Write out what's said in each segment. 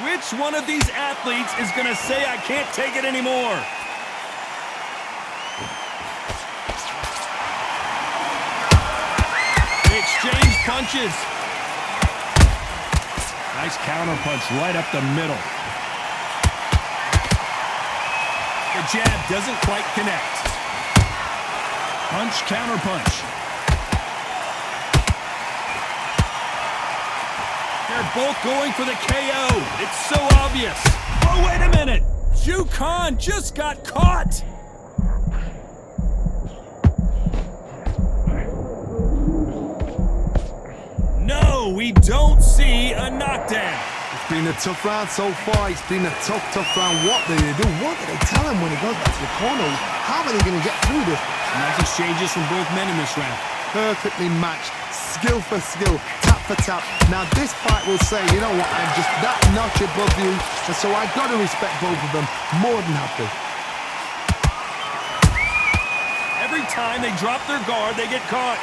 Which one of these athletes is going to say, I can't take it anymore? They exchange punches. Nice counter punch right up the middle. The jab doesn't quite connect. Punch, counter punch. They're both going for the KO. It's so obvious. Oh, wait a minute. Khan just got caught. No, we don't see a knockdown. It's been a tough round so far. It's been a tough round. What do they do? What do they tell him when he goes back to the corner? How are they going to get through this? Nice exchanges from both men in this round. Perfectly matched. Skill for skill. Tap for tap. Now this fight will say, you know what, I'm just that notch above you. And so I've got to respect both of them more than happy. Every time they drop their guard, they get caught.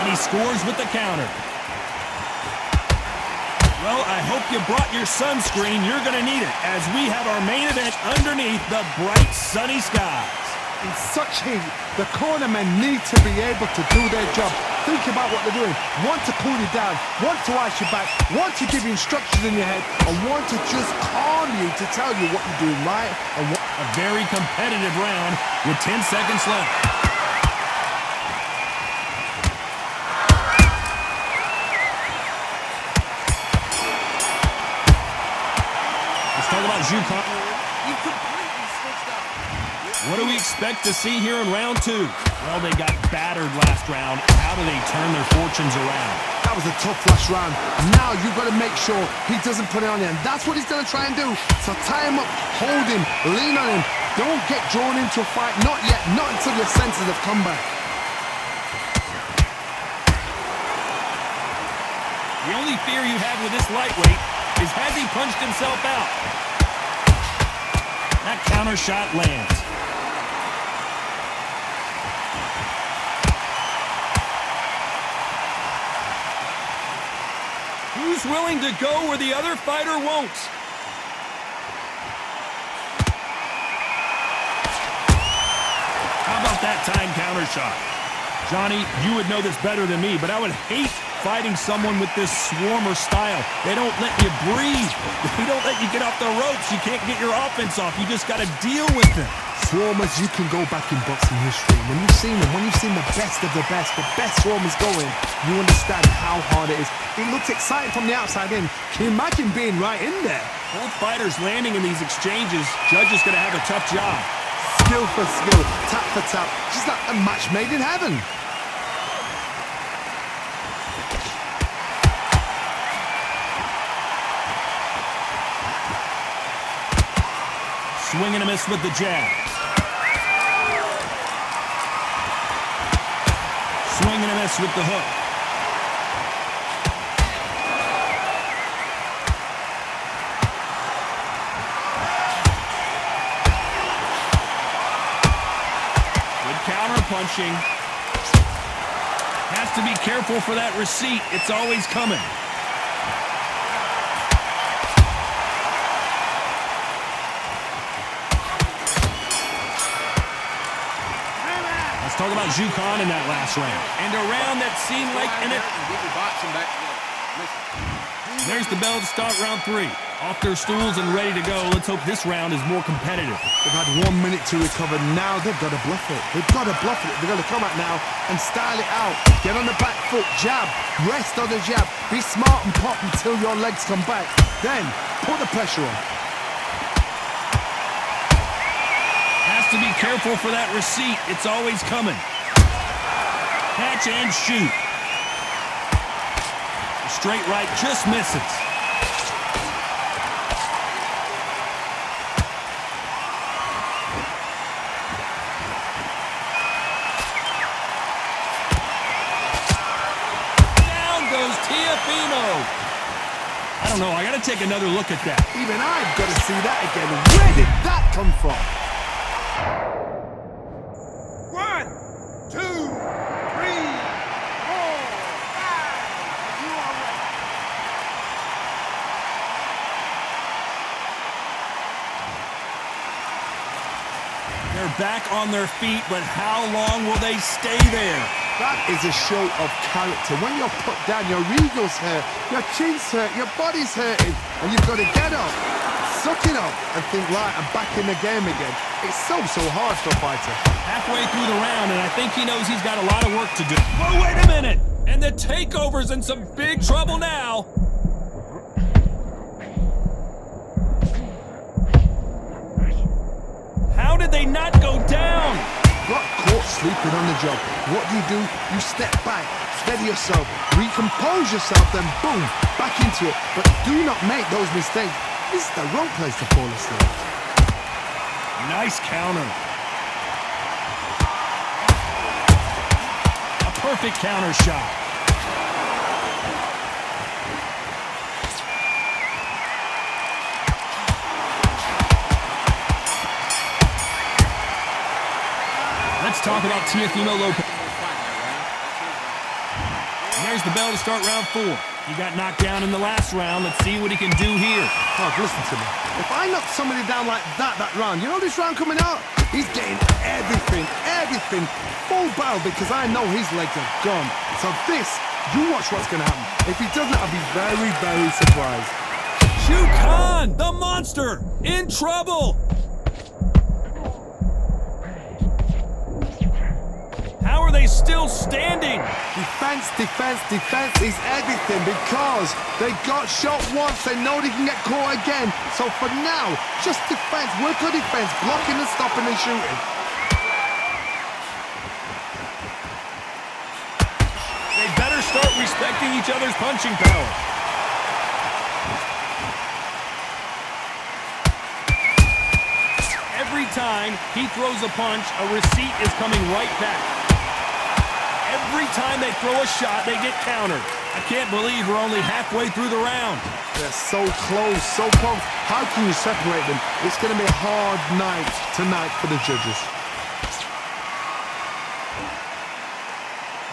He scores with the counter. Well, I hope you brought your sunscreen. You're going to need it as we have our main event underneath the bright sunny skies. In such heat, the cornermen need to be able to do their job. Think about what they're doing. One to cool you down, one to ice your back, one to give you instructions in your head, and one to just calm you to tell you what you're doing right and what. A very competitive round with 10 seconds left. Talk about Khan. What do we expect to see here in round two? Well, they got battered last round. How do they turn their fortunes around? That was a tough last round. Now you've got to make sure he doesn't put it on you. And that's what he's going to try and do. So tie him up, hold him, lean on him. Don't get drawn into a fight. Not yet. Not until your senses have come back. The only fear you have with this lightweight is has he punched himself out? That counter shot lands. Who's willing to go where the other fighter won't? How about that time counter shot? Johnny, you would know this better than me, but I would hate fighting someone with this swarmer style. They don't let you breathe. They don't let you get off the ropes. You can't get your offense off. You just got to deal with them. Swarmers, you can go back in boxing history. When you've seen them, when you've seen the best of the best swarmers going, you understand how hard it is. It looks exciting from the outside in. Can you imagine being right in there? Both fighters landing in these exchanges. Judge is going to have a tough job. Skill for skill, tap for tap. Just like a match made in heaven. Swing and a miss with the jab. Swing and a miss with the hook. Good counter punching. Has to be careful for that receipt. It's always coming. Talk about Khan in that last round. And a round that seemed like There's the bell to start round three. Off their stools and ready to go. Let's hope this round is more competitive. They've had 1 minute to recover. Now they've got to bluff it. They've got to bluff it. They've got to come out now and style it out. Get on the back foot, jab, rest on the jab. Be smart and pop until your legs come back. Then put the pressure on. To be careful for that receipt. It's always coming. Catch and shoot. The straight right just misses. Down goes Tiafimo. I don't know. I got to take another look at that. Even I've got to see that again. Where did that come from? 1, 2, 3, 4. They're back on their feet, but how long will they stay there? That is a show of character. When you're put down, your ego's hurt, your chin's hurt, your body's hurting, and you've got to get up, suck it up, and think, right, I'm back in the game again. It's so hard for a fighter. Halfway through the round, and I think he knows he's got a lot of work to do. Whoa, wait a minute! And the Takeover's in some big trouble now. How did they not go down? Got caught sleeping on the job. What do? You step back, steady yourself, recompose yourself, then boom, back into it. But do not make those mistakes. This is the wrong place to fall asleep. Nice counter. A perfect counter shot. Let's talk about Teofimo Lopez. And there's the bell to start round 4. He got knocked down in the last round. Let's see what he can do here. Oh, listen to me. If I knock somebody down like that round, you know this round coming out? He's getting everything, full barrel, because I know his legs are gone. So this, you watch what's going to happen. If he doesn't, I'll be very, very surprised. Khan, the monster, in trouble. How are they still standing? Defense is everything, because they got shot once, they know they can get caught again. So for now, just defense, work on defense, blocking and stopping and shooting. They better start respecting each other's punching power. Every time he throws a punch, a receipt is coming right back. Every time they throw a shot, they get countered. I can't believe we're only halfway through the round. They're so close, so close. How can you separate them? It's going to be a hard night tonight for the judges.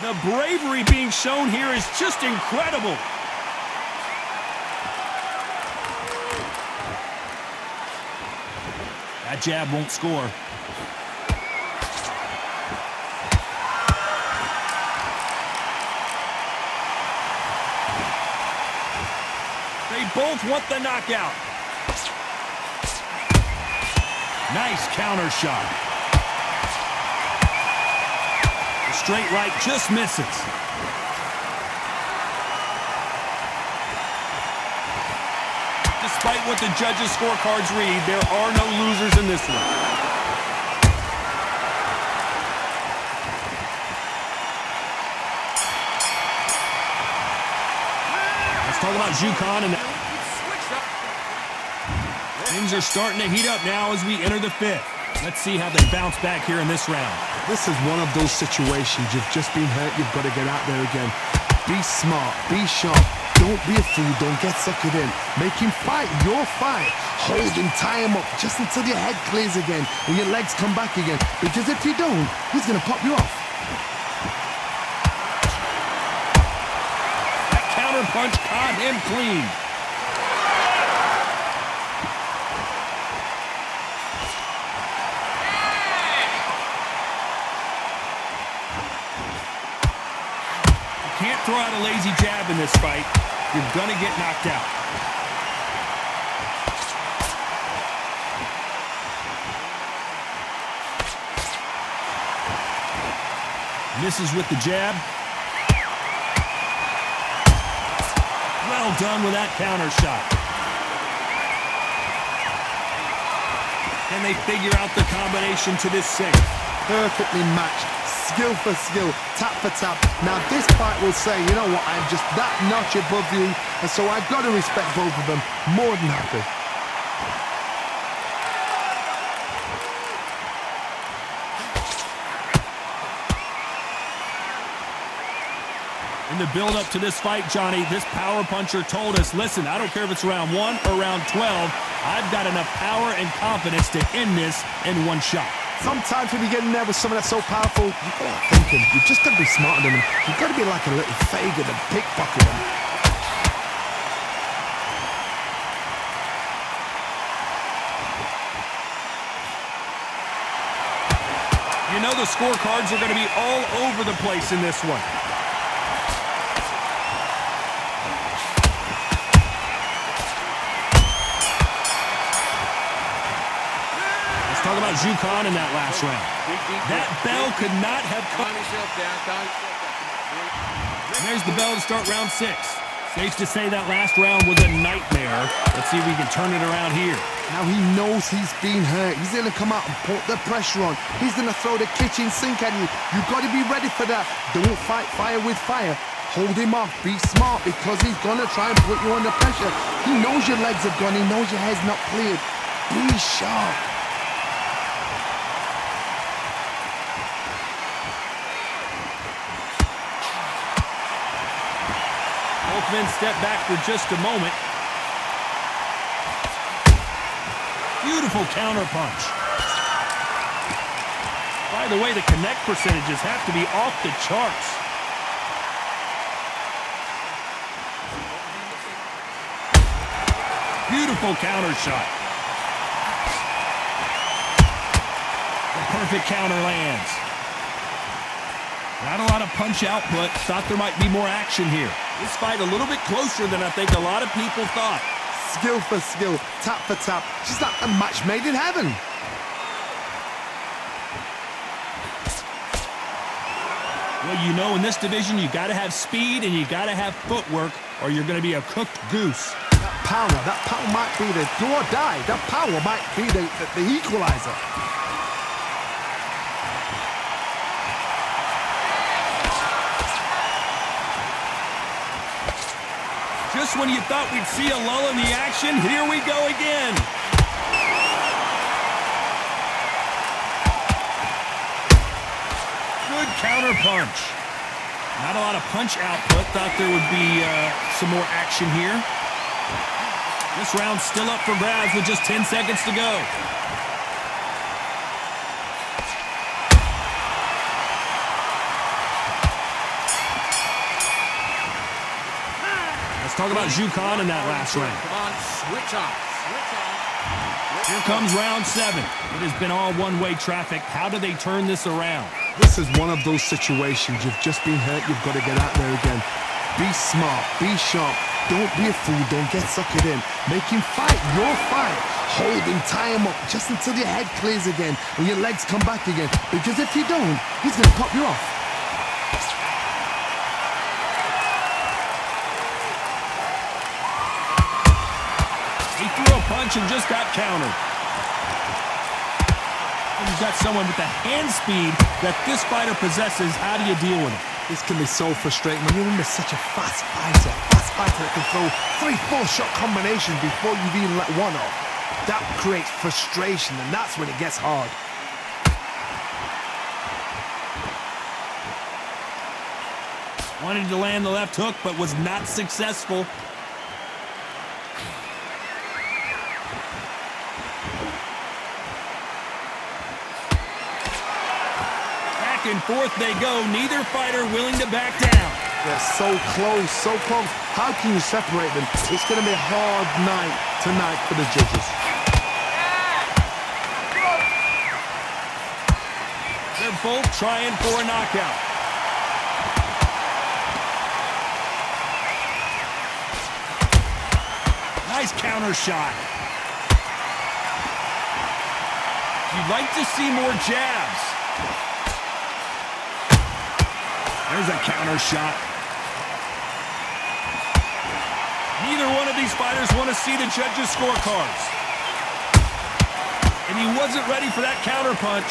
The bravery being shown here is just incredible. That jab won't score. They both want the knockout. Nice counter shot. The straight right just misses. Despite what the judges' scorecards read, there are no losers in this one. Let's talk about Khan and things are starting to heat up now as we enter the 5th. Let's see how they bounce back here in this round. This is one of those situations. You've just been hurt. You've got to get out there again. Be smart. Be sharp. Don't be a fool. Don't get suckered in. Make him fight your fight. Hold him, tie him up just until your head clears again and your legs come back again. Because if you don't, he's going to pop you off. That counter punch caught him clean. Can't throw out a lazy jab in this fight. You're gonna get knocked out. Misses with the jab. Well done with that counter shot. Can they figure out the combination to this 6th? Perfectly matched. Skill for skill, tap for tap. Now this fight will say, you know what, I'm just that notch above you, and so I've got to respect both of them. More than happy. In the build-up to this fight, Johnny, this power puncher told us, listen, I don't care if it's round 1 or round 12, I've got enough power and confidence to end this in one shot. Sometimes when you get in there with someone that's so powerful, you've got to think him. You've just got to be smarter than him. You've got to be like a little Fagin and pickpocket him. You know the scorecards are going to be all over the place in this one. Let's talk about Jukan in that last round. That bell could not have come. There's the bell to start round 6. Safe to say that last round was a nightmare. Let's see if we can turn it around here. Now he knows he's been hurt. He's going to come out and put the pressure on. He's going to throw the kitchen sink at you. You've got to be ready for that. Don't fight fire with fire. Hold him off. Be smart because he's going to try and put you under pressure. He knows your legs have gone. He knows your head's not cleared. Be sharp. Both men step back for just a moment. Beautiful counter punch. By the way, the connect percentages have to be off the charts. Beautiful counter shot. The perfect counter lands. Not a lot of punch output. Thought there might be more action here. This fight a little bit closer than I think a lot of people thought. Skill for skill, tap for tap. Just like a match made in heaven. Well, you know, in this division, you got to have speed and you got to have footwork, or you're going to be a cooked goose. That power might be the do or die. That power might be the equalizer. Just when you thought we'd see a lull in the action, here we go again. Good counter punch. Not a lot of punch output. Thought there would be some more action here. This round's still up for grabs with just 10 seconds to go. Let's talk about Jukan in that last round. Come on, switch on. Here comes round 7. It has been all one-way traffic. How do they turn this around? This is one of those situations. You've just been hurt. You've got to get out there again. Be smart. Be sharp. Don't be a fool. Don't get suckered in. Make him fight your fight. Hold him, tie him up just until your head clears again and your legs come back again. Because if you don't, he's going to pop you off. He threw a punch and just got countered. You've got someone with the hand speed that this fighter possesses. How do you deal with it? This can be so frustrating when you're under such a fast fighter. Fast fighter that can throw 3-4 shot combinations before you've even let one off. That creates frustration, and that's when it gets hard. Wanted to land the left hook, but was not successful. Back and forth they go. Neither fighter willing to back down. They're so close, so close. How can you separate them? It's going to be a hard night tonight for the judges. They're both trying for a knockout. Nice counter shot. You'd like to see more jabs. There's a counter shot. Neither one of these fighters want to see the judges' scorecards. And he wasn't ready for that counter punch.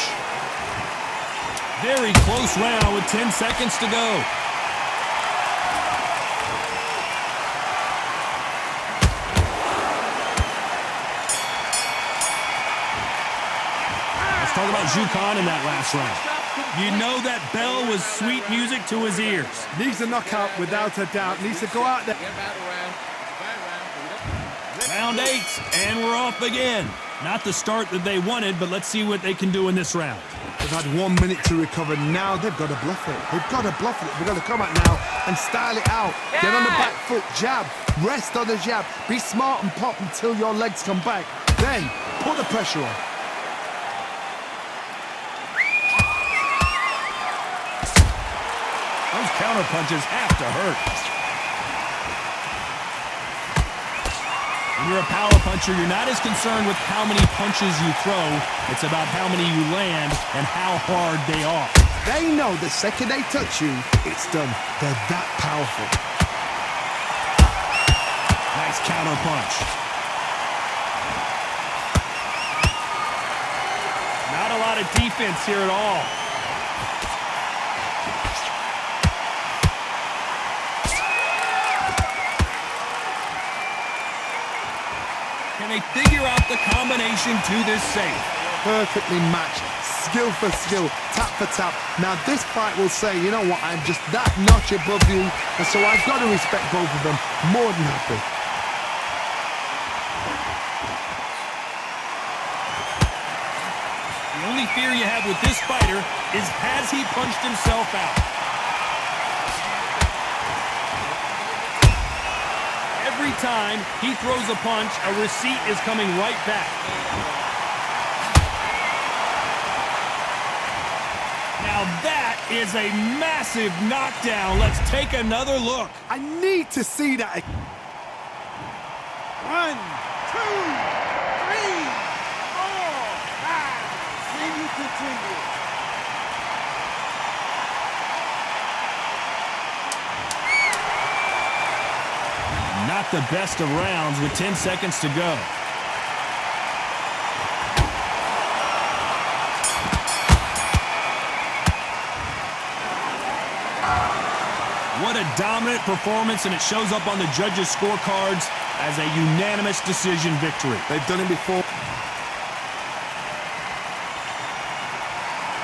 Very close round with 10 seconds to go. Let's talk about Jukan in that last round. You know that bell was sweet music to his ears. Needs a knockout without a doubt. Needs to go out there. Round 8, and we're off again. Not the start that they wanted, but let's see what they can do in this round. They've had 1 minute to recover. Now they've got to bluff it. They've got to bluff it. They've got to come out now and style it out. Get on the back foot, jab, rest on the jab. Be smart and pop until your legs come back. Then put the pressure on. counterpunches have to hurt. When you're a power puncher, you're not as concerned with how many punches you throw. It's about how many you land and how hard they are. They know the second they touch you, it's done. They're that powerful. Nice counter punch. Not a lot of defense here at all. Can they figure out the combination to this save? Perfectly matched, skill for skill, tap for tap. Now this fight will say, you know what, I'm just that notch above you, and so I've got to respect both of them. More than happy. The only fear you have with this fighter is, has he punched himself out? Every time he throws a punch, a receipt is coming right back. Now that is a massive knockdown. Let's take another look. I need to see that. 1, 2, 3, 4, 5. Then you continue. Not the best of rounds with 10 seconds to go. What a dominant performance, and it shows up on the judges' scorecards as a unanimous decision victory. They've done it before.